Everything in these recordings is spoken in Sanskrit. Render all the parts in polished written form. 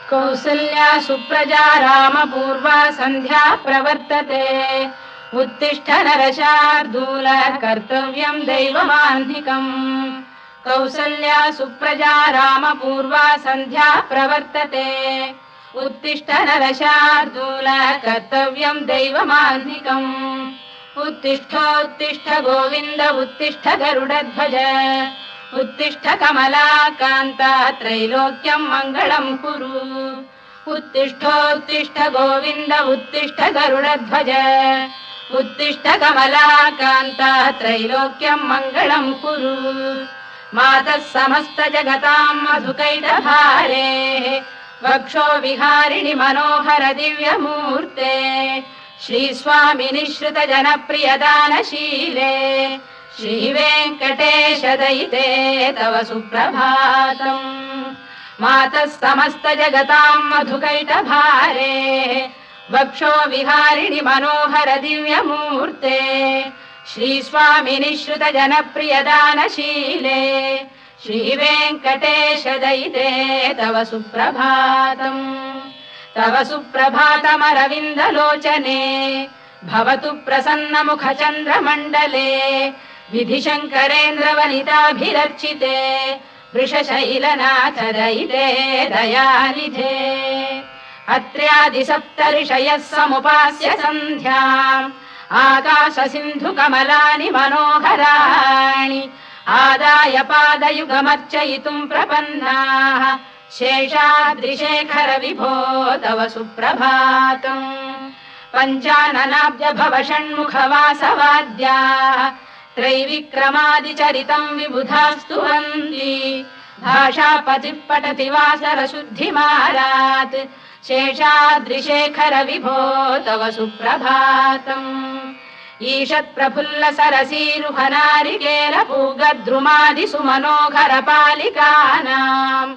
कौसल्या सुप्रजा रामपूर्वा सन्ध्या प्रवर्तते उत्तिष्ठ नरशार्दूल कर्तव्यं दैवमान्धिकम् कौसल्या सुप्रजा रामपूर्वा सन्ध्या प्रवर्तते उत्तिष्ठ नरशार्दूल कर्तव्यं दैवमान्धिकम् उत्तिष्ठोत्तिष्ठ गोविन्द उत्तिष्ठ गरुडध्वज उत्तिष्ठ कमलाकान्ता त्रैलोक्यं मङ्गलं कुरु उत्तिष्ठोत्तिष्ठ गोविन्द उत्तिष्ठ गरुडध्वज उत्तिष्ठ कमलाकान्ता त्रैलोक्यं मङ्गलं कुरु मातः समस्त जगतां मधुकैटभारे वक्षो विहारिणि मनोहर दिव्यमूर्ते श्रीस्वामिनि श्रुत जनप्रियदानशीले श्रीवेङ्कटेश दयिते तव सुप्रभातम् मातः समस्त जगतां मधुकैटभारे वक्षो विहारिणि मनोहर दिव्यमूर्ते श्रीस्वामिनि श्रुत जनप्रियदानशीले श्रीवेङ्कटेश दयिते तव सुप्रभातम् तव सुप्रभातमरविन्दलोचने भवतु प्रसन्न मुख चन्द्रमण्डले विधिशङ्करेन्द्रवनिताभिरर्चिते वृषशैलनाथ दयिते दयानिधे अत्र्यादिसप्तऋषयः समुपास्य सन्ध्याम् आकाश सिन्धु कमलानि मनोहराणि आदाय पादयुगमर्चयितुम् प्रपन्नाः शेषाद्रिशेखर विभो तव सुप्रभातम् पञ्चाननाब्ज भव षण्मुख वासवाद्याः त्रैविक्रमादिचरितम् विबुधास्तु वन्ति भाषापतिः पठति वासरशुद्धिमारात् शेषाद्रिशेखर विभो तव सुप्रभातम् ईषत् प्रफुल्ल सरसीरुहनारिकेल पूगद्रुमादिसु मनोहर पालिकानाम्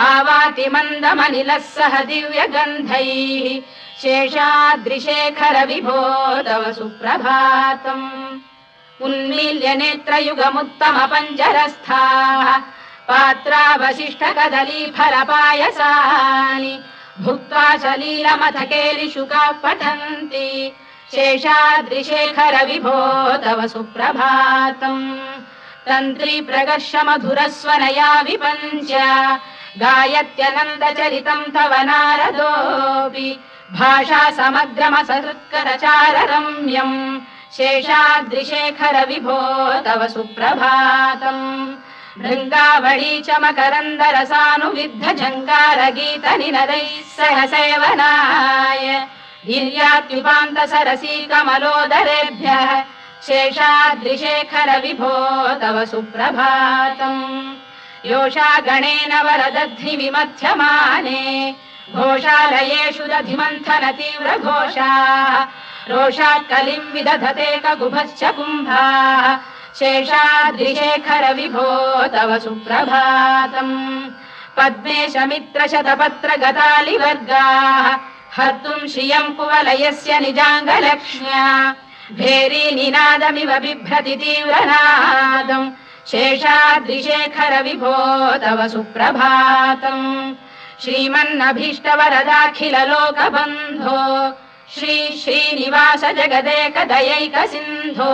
आवाति मन्दमनिलः सह दिव्यगन्धैः शेषाद्रिशेखर विभो तव सुप्रभातम् उन्मील्य नेत्रयुगमुत्तम पञ्जरस्थाः पात्रावशिष्ट कदली फलपायसानि भुक्त्वा सलीलमथ केलिशुकाः पठन्ति शेषाद्रिशेखर विभो तव सुप्रभातम् तन्त्री प्रकर्ष मधुरस्वनया विपञ्च गायत्यनन्दचरितं तव नारदोऽपि भाषा समग्रमसहृत्करचार रम्यम् शेषाद्रिशेखर विभो तव सुप्रभातम् भृङ्गावळी च मकरन्दरसानुविद्ध झङ्कार गीत निनदैः सह सेवनाय वीर्यात्युपान्त सरसी कमलोदरेभ्यः शेषाद्रिशेखर विभो तव सुप्रभातम् योषा गणेन वरदध्नि विमथ्यमाने घोषालयेषु दधिमन्थन तीव्र घोषाः रोषात् कलिम् विदधते ककुभश्च कुम्भाः शेषाद्रिशेखर विभो तव सुप्रभातम् पद्मेश मित्र शतपत्र गतालिवर्गाः हर्तुम् श्रियम् कुवलयस्य निजाङ्गलक्ष्म्या भेरी निनादमिव बिभ्रति तीव्रनादम् शेषाद्रिशेखर विभो तव सुप्रभातम् श्रीमन्नभीष्टवरदाखिल लोकबन्धो श्री श्रीनिवास जगदेक दयैक सिन्धो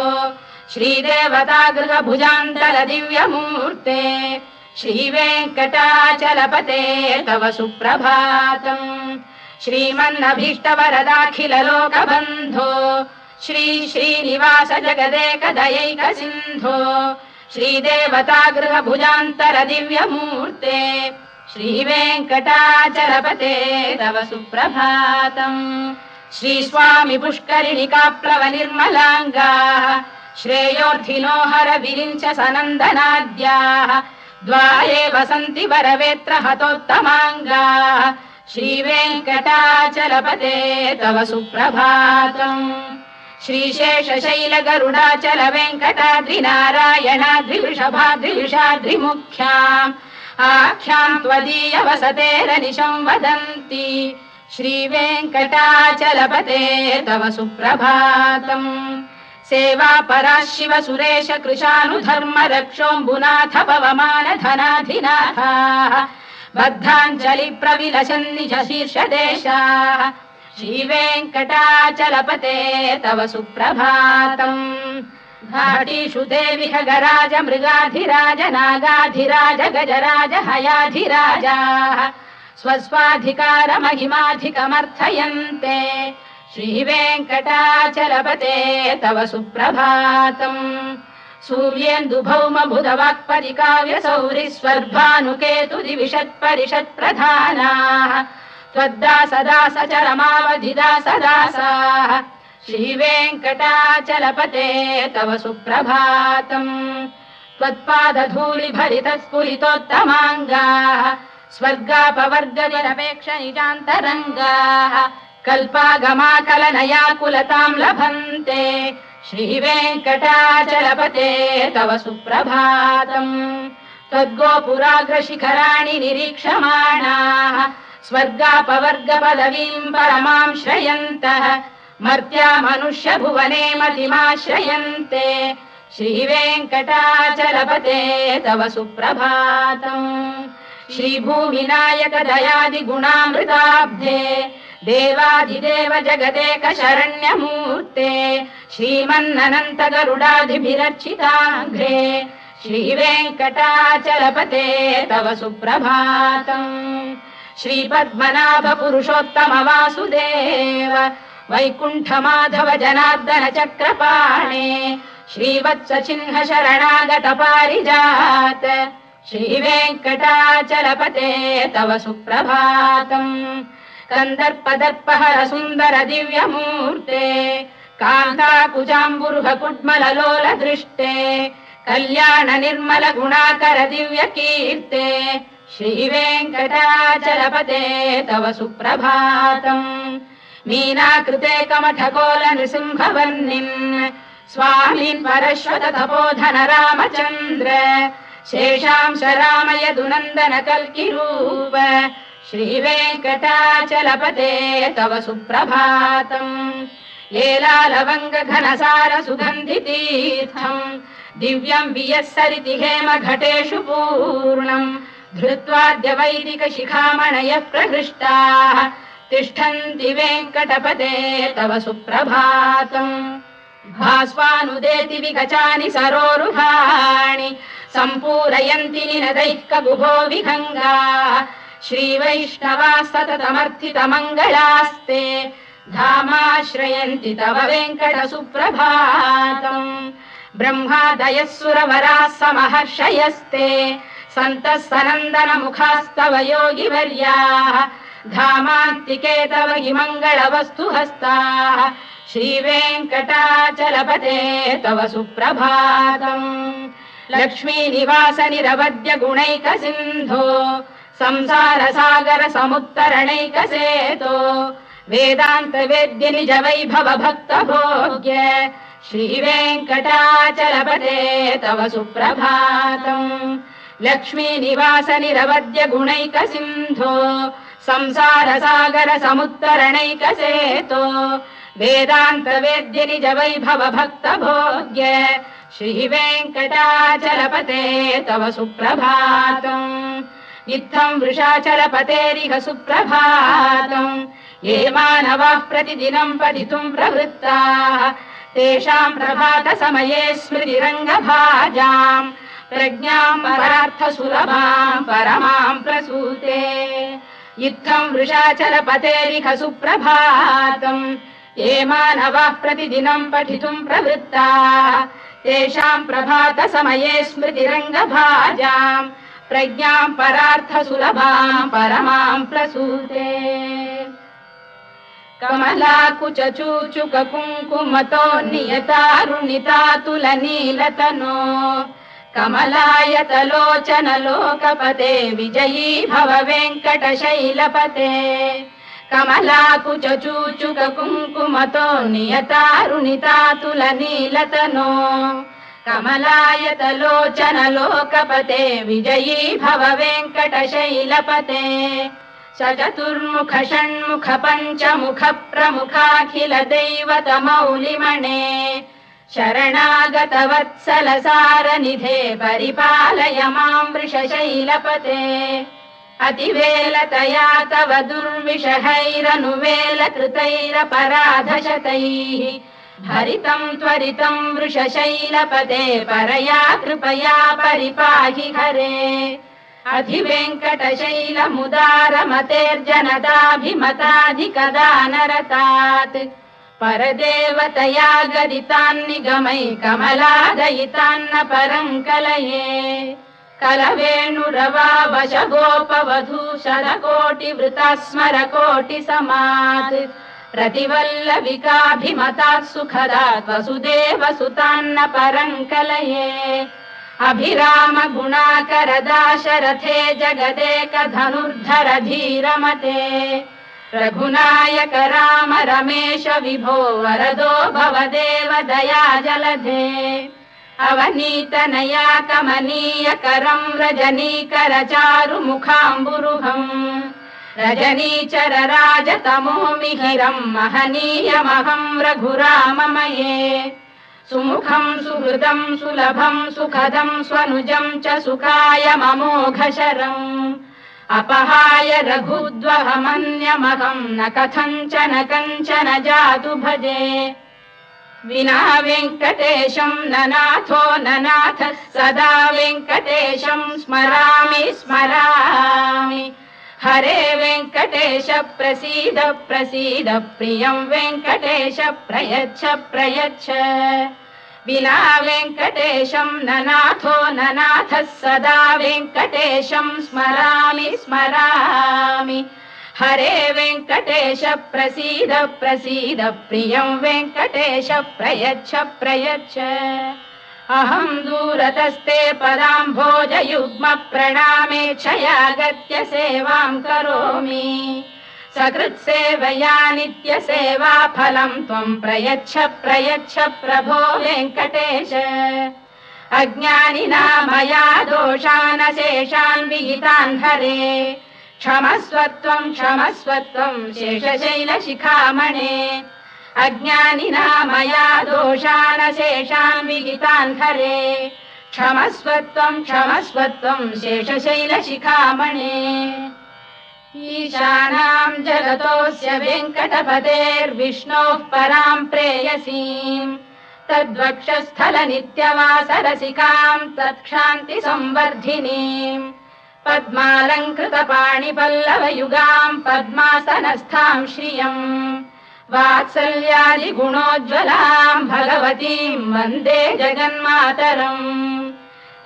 श्रीदेवतागृह भुजान्तल दिव्यमूर्ते श्रीवेङ्कटाचलपते तव सुप्रभातम् श्रीमन्नभीष्टवरदाखिल लोकबन्धो श्री श्रीनिवास जगदेक दयैक सिन्धो श्रीदेवतागृह भुजान्तर दिव्यमूर्ते श्रीवेङ्कटाचलपते तव सुप्रभातम् श्रीस्वामि पुष्करिणिकाप्लव निर्मलाङ्गाः श्रेयोर्थिनो हर विरिञ्च सनन्दनाद्याः द्वारे वसन्ति वरवेत्र हतोत्तमाङ्गाः श्रीवेङ्कटाचलपते तव सुप्रभातम् श्रीशेषशैल गरुडाचल वेङ्कटाद्रिनारायणाद्रिवृषभाद्रिविषाद्रिमुख्याम् आख्याम् त्वदीय वसतेरनिशं वदन्ति श्रीवेङ्कटाचलपते तव सुप्रभातम् सेवा परा शिव सुरेश कृशानुधर्म रक्षोऽम्बुनाथ पवमान धनाधिनाथाः बद्धाञ्जलि प्रविलसन् निज शीर्षदेशाः श्रीवेङ्कटाचलपते तव सुप्रभातम् घाटीषु देवि खगराज मृगाधिराज नागाधिराज गजराज हयाधिराजाः स्वस्वाधिकार महिमाधिकमर्थयन्ते श्रीवेङ्कटाचलपते तव सुप्रभातम् सूर्येन्दुभौम बुधवाक्परि काव्यसौरि स्वर्भानुकेतु दिविषत्परिषत्प्रधानाः त्वद्दासदास चरमावधिदासदासाः श्रीवेङ्कटाचलपते तव सुप्रभातम् त्वत्पादधूलिभरितस्फुलितोत्तमाङ्गाः स्वर्गापवर्गनिरपेक्ष निजान्तरङ्गाः कल्पागमाकलनयाकुलताम् लभन्ते श्रीवेङ्कटाचलपते तव सुप्रभातम् त्वद्गोपुराग्रशिखराणि निरीक्षमाणाः स्वर्गापवर्गपदवीम् परमाम् श्रयन्तः मर्त्या मनुष्य भुवने मतिमाश्रयन्ते श्रीवेङ्कटाचलपते तव सुप्रभातम् श्रीभूमिनायक दयादिगुणामृताब्धे देवादिदेव जगदेक शरण्यमूर्ते श्रीमन्ननन्त गरुडादिभिरर्चिताङ्घ्रे श्रीवेङ्कटाचलपते तव सुप्रभातम् श्रीपद्मनाभ पुरुषोत्तम वासुदेव वैकुण्ठ माधव जनार्दन चक्रपाणे श्रीवत्स चिह्न शरणागत पारिजात श्रीवेङ्कटाचलपते तव सुप्रभातम् कन्दर्पदर्पहर सुन्दर दिव्यमूर्ते कान्ताकुजाम्बुरुह कुड्मललोल दृष्टे कल्याण निर्मल गुणाकर दिव्य कीर्ते श्रीवेङ्कटाचलपते तव सुप्रभातम् मीनाकृते कमठकोल नृसिंहवर्णिन् स्वामीन् परश्वत तपोधन रामचन्द्र शेषांश रामय दुनन्दन कल्किरूप श्रीवेङ्कटाचलपते तव सुप्रभातम् येलालवङ्ग घनसार सुगन्धितीर्थम् दिव्यम् वियस्सरिति हेम घटेषु पूर्णम् धृत्वाद्य वैदिक शिखामणयः प्रहृष्टाः तिष्ठन्ति वेङ्कटपते तव सुप्रभातम् भास्वानुदेति विगचानि सरोरुहाणि सम्पूरयन्ति निनदैः कगुभो विहङ्गाः श्रीवैष्णवाः सततमर्थितमङ्गलास्ते धामाश्रयन्ति तव वेङ्कट सुप्रभातम् ब्रह्मादयः सुरवराः समहर्षयस्ते सन्तः सनन्दन मुखास्तव योगिवर्याः धामान्तिके तव हि मङ्गलवस्तु हस्ताः श्रीवेङ्कटाचलपते तव सुप्रभातम् लक्ष्मीनिवास निरवद्य गुणैक सिन्धो संसार सागर समुत्तरणैक सेतो वेदान्त वेद्य निज वैभव भक्त भोग्य श्रीवेङ्कटाचलपते तव सुप्रभातम् लक्ष्मीनिवास निरवद्य गुणैक सिन्धो संसार सागर समुत्तरणैक सेतो वेदान्त वेद्य निज वैभव भक्त भोग्य श्रीवेङ्कटाचलपते तव सुप्रभातम् इत्थम् वृषाचलपतेरिह सुप्रभातम् ये मानवाः प्रतिदिनम् पठितुम् प्रवृत्ताः तेषाम् प्रभात समये स्मृतिरङ्गभाजाम् प्रज्ञाम् परार्थ सुलभाम् परमाम् प्रसूते इत्थम् वृषाचलपतेरिह सुप्रभातम् ये मानवाः प्रतिदिनम् पठितुम् प्रवृत्ताः तेषाम् प्रभात समये स्मृतिरङ्गभाजाम् प्रज्ञाम् परार्थ सुलभाम् परमाम् प्रसूते कमलाकुच चूचुक कुङ्कुमतो नियतारुणितातुल नीलतनो कमलायतलोचन लोकपते विजयी भव वेङ्कटशैलपते कमलाकुच चूचुक कुङ्कुमतो नियतारुणितातुल नीलतनो कमलायतलोचन लोकपते विजयी भव वेङ्कटशैलपते सचतुर्मुख षण्मुख पञ्चमुख प्रमुखाखिल दैवत मौलिमणे शरणागतवत्सलसारनिधे परिपालय मां वृषशैलपते अतिवेलतया तव दुर्विषहैरनुवेलकृतैरपराधशतैः हरितं त्वरितं वृषशैलपते परया कृपया परिपाहि हरे अधिवेङ्कटशैलमुदारमतेर्जनताभिमताधिकदानरतात् परदेवतया गदितान्निगमै कमलादयितान्न परं कलये कलवेणुरवावशगोपवधूशरकोटिवृता स्मरकोटिसमात् रतिवल्लविकाभिमतात् सुखदात् वसुदेवसुतान्न परं कलये अभिराम गुणाकरदाशरथे जगदेकधनुर्धर धीरमते रघुनायक राम रमेश विभो वरदो भवदेव दया जलधे अवनीतनया कमनीयकरं रजनीकर चारुमुखाम्बुरुहम् रजनीचर राजतमो मिहिरं महनीयमहं रघुराममये सुमुखं सुहृदं सुलभं सुखदं स्वनुजं च सुखायममोघशरम् अपहाय रघुद्वहमन्यमहं न कथञ्चन कञ्चन जातु भजे विना वेङ्कटेशं ननाथो ननाथः सदा वेङ्कटेशं स्मरामि स्मरामि हरे वेङ्कटेश प्रसीद प्रसीद प्रियं वेङ्कटेश प्रयच्छ प्रयच्छ विना वेङ्कटेशं ननाथो ननाथः सदा वेङ्कटेशं स्मरामि स्मरामि हरे वेङ्कटेश प्रसीद प्रसीद प्रियं वेङ्कटेश प्रयच्छ प्रयच्छ अहं दूरतस्ते पदाम्भोजयुग्म प्रणामेच्छयागत्य सेवां करोमि सकृत्सेवया नित्यसेवा फलं त्वं प्रयच्छ प्रयच्छ प्रभो वेङ्कटेश अज्ञानिना मया दोषानशेषान् विहितान् हरे क्षमस्वत्वं शेषशैलशिखामणे अज्ञानिना मया दोषानशेषान् विहितान् हरे क्षमस्वत्वं शेषशैलशिखामणे ईशानां जगतोऽस्य वेङ्कटपतेर्विष्णोः परां प्रेयसीं तद्वक्षस्थलनित्यवासरसिकां तत्क्षान्तिसंवर्धिनीं पद्मालङ्कृतपाणिपल्लवयुगां पद्मासनस्थां श्रियम् वात्सल्यादिगुणोज्ज्वलां भगवतीं वन्दे जगन्मातरम्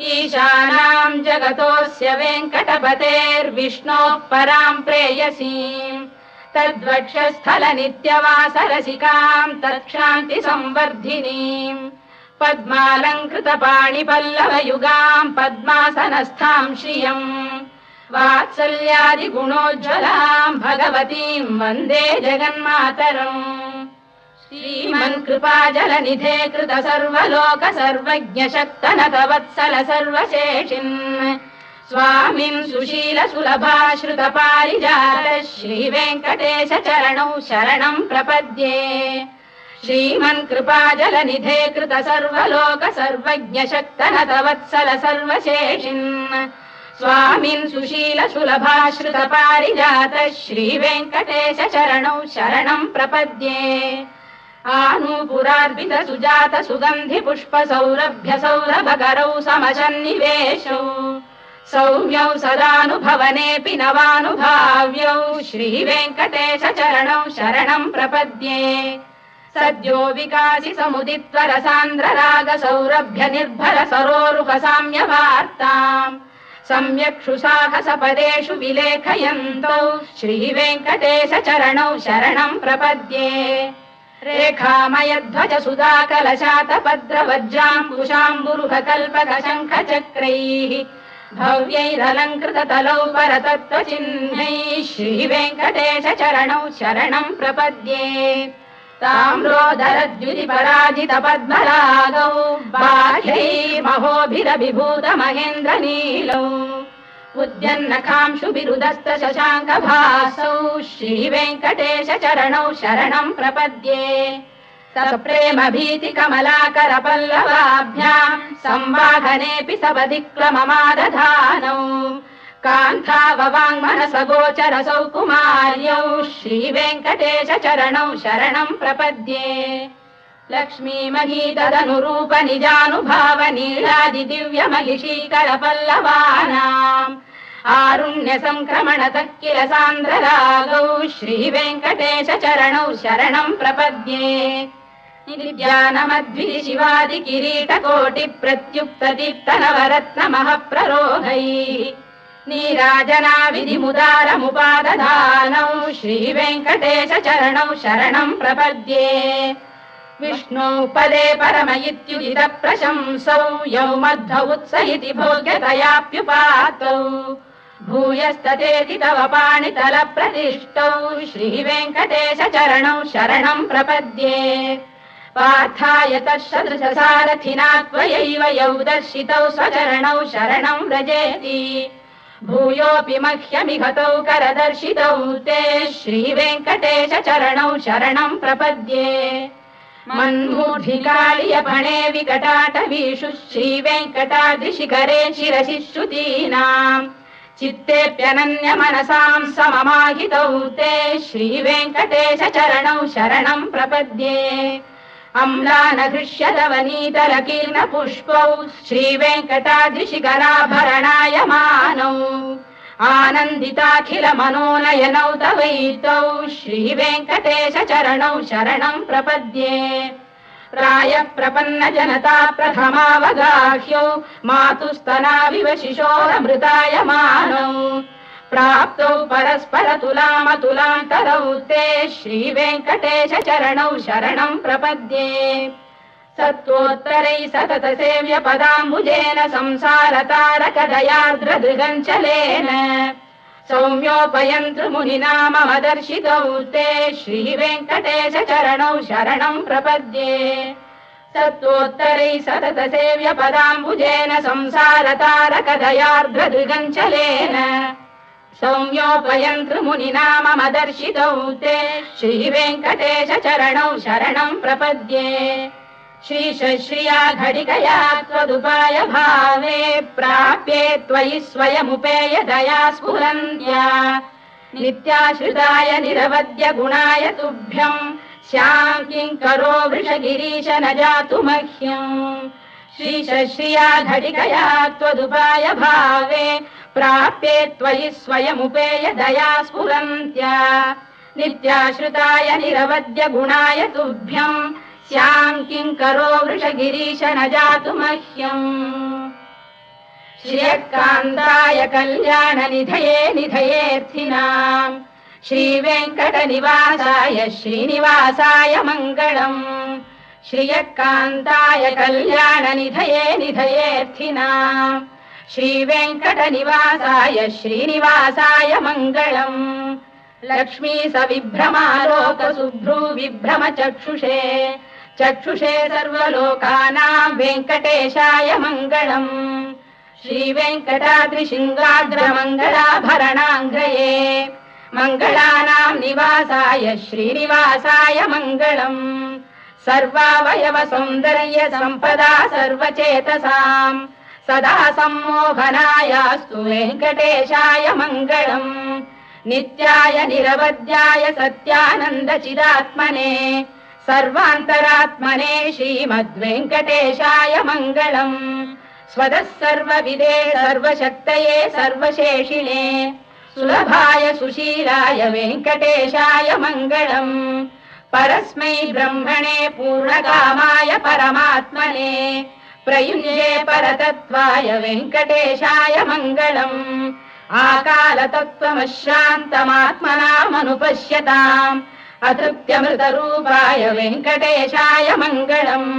ईशानां जगतोऽस्य वेङ्कटपतेर्विष्णोः परां प्रेयसीं तद्वक्षस्थलनित्यवासरसिकां तत्क्षान्तिसंवर्धिनीं पद्मालङ्कृतपाणिपल्लवयुगां पद्मासनस्थां श्रियम् वात्सल्यादिगुणोज्ज्वलां भगवतीं वन्दे जगन्मातरम् श्रीमन्कृपाजलनिधे कृत सर्वलोक सर्वज्ञ शक्तनतवत्सल सर्वशेषिन् स्वामिन् सुशील सुलभाश्रित पारिजात श्रीवेङ्कटेश चरणौ शरणं प्रपद्ये श्रीमन्कृपाजलनिधे कृत सर्वलोक सर्वज्ञ शक्तनतवत्सल सर्वशेषिन् स्वामिन् सुशील सुलभाश्रित पारिजात श्रीवेङ्कटेश चरणौ शरणं प्रपद्ये आनूपुरार्पित सुजात सुगन्धि पुष्प सौरभ्य सौरभकरौ समसन्निवेशौ सौम्यौ सदानुभवनेऽपि नवानुभाव्यौ श्रीवेङ्कटेश चरणौ शरणं प्रपद्ये सद्यो विकासि समुदित्वर सान्द्र राग सौरभ्य निर्भर सरोरुह साम्यवार्ताम् सम्यक् सुसाहसपदेषु विलेखयन्तौ श्रीवेङ्कटेश चरणौ शरणं प्रपद्ये रेखामयध्वज सुधाकलशातपद्रवज्राङ्कुशाम्बुरुह कल्पक शङ्ख चक्रैः भव्यैरलङ्कृततलौ परतत्त्वचिह्नैः श्रीवेङ्कटेश चरणौ शरणं प्रपद्ये ताम्रोदरद्युतिपराजित पद्मरागौ बाह्यै महोभिरभिभूत महेन्द्रनीलौ उद्यन्नखांशुभिरुदस्त शशाङ्कभासौ श्रीवेङ्कटेश चरणौ शरणं प्रपद्ये सप्रेम भीति कमलाकर पल्लवाभ्याम् संवाहनेऽपि सपदिक्लममादधानौ कान्थाववाङ्मनस गोचरसौ कुमार्यौ श्रीवेङ्कटेश चरणौ शरणं प्रपद्ये लक्ष्मी महीतदनुरूप निजानुभाव नीलादि दिव्य महिषीकर पल्लवानाम् आरुण्य संक्रमणतः किल सान्द्ररागौ श्रीवेङ्कटेश चरणौ शरणं प्रपद्ये निद्यानमद्भि शिवादि किरीटकोटि प्रत्युक्त दीप्त नवरत्न महप्ररोहैः नीराजना विधिमुदारमुपादधानौ श्रीवेङ्कटेश चरणौ शरणं प्रपद्ये विष्णौ पदे परम इत्युदित प्रशंसौ यौ मध्व उत्स इति भोग्यतयाप्युपातौ भूयस्ततेति तव पाणितल प्रतिष्ठौ श्रीवेङ्कटेश चरणौ शरणं प्रपद्ये पार्थाय तत्सदृश सारथिना त्वयैव यौ दर्शितौ स्वचरणौ शरणं व्रजेति भूयोऽपि मह्यमिहतौ करदर्शितौ ते श्रीवेङ्कटेश चरणौ शरणं प्रपद्ये मन्मूढिकालियपणे विकटाटवीषु श्रीवेङ्कटाद्रिशिखरे शिरसि श्रुतीनाम् चित्तेऽप्यनन्य मनसां सममाहितौ ते श्रीवेङ्कटेश चरणौ शरणं प्रपद्ये अम्लानघृष्यदवनीतलकीर्ण पुष्पौ श्रीवेङ्कटाद्रिशिखराभरणायमानौ आनन्दिताखिल मनोनयनौ तवैतौ श्रीवेङ्कटेश चरणौ शरणं प्रपद्ये प्रायः प्रपन्न जनता प्रथमावगाह्यौ मातुस्तनाविव शिशोरमृतायमानौ प्राप्तौ परस्पर तुलामतुलान्तरौ ते श्रीवेङ्कटेश चरणौ शरणं प्रपद्ये सत्त्वोत्तरै सतत सेव्य पदाम्बुजेन संसारतारक दयार्द्रदृगञ्चलेन सौम्योपयन्तृमुनिना मम दर्शितौ ते श्रीवेङ्कटेश चरणौ शरणं प्रपद्ये सत्त्वोत्तरै सतत सेव्य पदाम्बुजेन संसारतारक दयार्द्रदृगञ्चलेन सौम्योपयन्तृमुनिना मम दर्शितौ ते श्रीवेङ्कटेश चरणौ शरणं प्रपद्ये श्रीशश्रिया घटिकया त्वदुपाय भावे प्राप्ये त्वयि स्वयमुपेय दया स्फुरन्त्या नित्याश्रिताय निरवद्य गुणाय तुभ्यम् स्यां किङ्करो वृषगिरीश न जातु मह्यम् श्रीशश्रिया घटिकया त्वदुपाय भावे प्राप्ये त्वयि स्वयमुपेय दया स्फुरन्त्या नित्याश्रिताय निरवद्य गुणाय तुभ्यम् स्यां किङ्करो वृषगिरीश न जातु मह्यम् श्रियकान्ताय कल्याणनिधये निधयेऽर्थिनाम् श्रीवेङ्कटनिवासाय श्रीनिवासाय मङ्गलम् श्रियकान्ताय कल्याणनिधये निधयेऽर्थिनाम् श्रीवेङ्कटनिवासाय श्रीनिवासाय मङ्गलम् लक्ष्मी सविभ्रमालोक सुभ्रू विभ्रम चक्षुषे चक्षुषे सर्वलोकानां वेङ्कटेशाय मङ्गलम् श्रीवेङ्कटाद्रिशृङ्गाग्रमङ्गलाभरणाङ्गये मङ्गलानां निवासाय श्रीनिवासाय मङ्गलम् सर्वावयव सौन्दर्य सम्पदा सर्वचेतसां सदा सम्मोहनायास्तु वेङ्कटेशाय मङ्गलम् नित्याय निरवध्याय सत्यानन्द चिदात्मने सर्वान्तरात्मने श्रीमद्वेङ्कटेशाय मङ्गलम् स्वतः सर्वविदे सर्वशक्तये सर्वशेषिणे सुलभाय सुशीलाय वेङ्कटेशाय मङ्गलम् परस्मै ब्रह्मणे पूर्णकामाय परमात्मने प्रयुञ्जे परतत्त्वाय वेङ्कटेशाय मङ्गलम् आकालतत्त्वमश्रान्तमात्मनामनुपश्यताम् अतृप्त्यमृतरूपाय वेङ्कटेशाय मङ्गलम्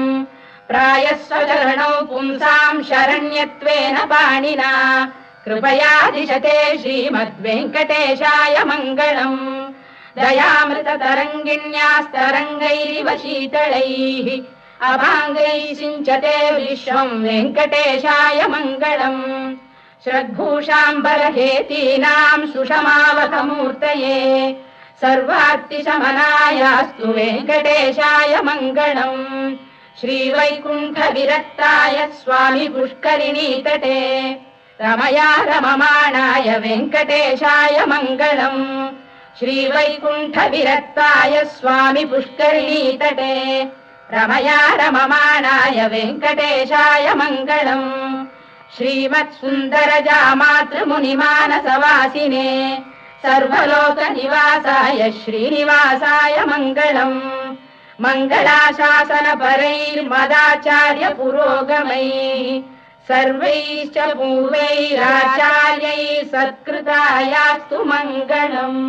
प्रायस्वचरणौ पुंसां शरण्यत्वेन पाणिना कृपया दिशते श्रीमद्वेङ्कटेशाय मङ्गलम् दयामृततरङ्गिण्यास्तरङ्गैरिव शीतलैः अभाङ्गैः सिञ्चते विश्वं वेङ्कटेशाय मङ्गलम् श्रद्भूषाम्बरहेतीनां सुषमावतमूर्तये सर्वार्तिशमनायास्तु वेङ्कटेशाय मङ्गलम् श्रीवैकुण्ठविरक्ताय स्वामी पुष्करिणीतटे रमया रममाणाय वेङ्कटेशाय मङ्गलम् श्रीवैकुण्ठविरक्ताय स्वामी पुष्करिणीतटे रमया रममाणाय वेङ्कटेशाय मङ्गलम् श्रीमत्सुन्दरजामातृमुनिमानसवासिने सर्वलोकनिवासाय श्रीनिवासाय मङ्गलम् मङ्गलाशासनपरैर्मदाचार्य पुरोगमैः सर्वैश्च पूर्वैराचार्यैः सत्कृतायास्तु मङ्गलम्।